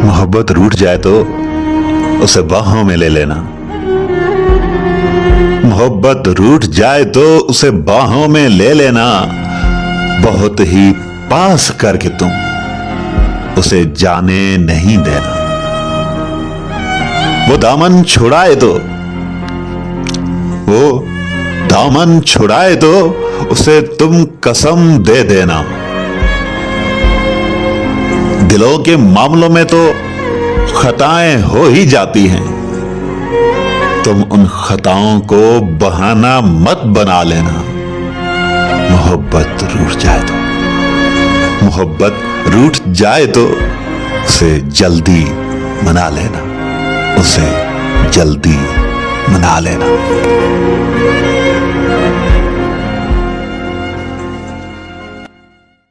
मोहब्बत रूठ जाए तो उसे बाहों में ले लेना। मोहब्बत रूठ जाए तो उसे बाहों में ले लेना। बहुत ही पास करके तुम उसे जाने नहीं देना। वो दामन छुड़ाए तो उसे तुम कसम दे देना। दिलों के मामलों में तो खताएं हो ही जाती हैं। तुम उन खताओं को बहाना मत बना लेना। मोहब्बत रूठ जाए तो उसे जल्दी मना लेना। उसे जल्दी मना लेना।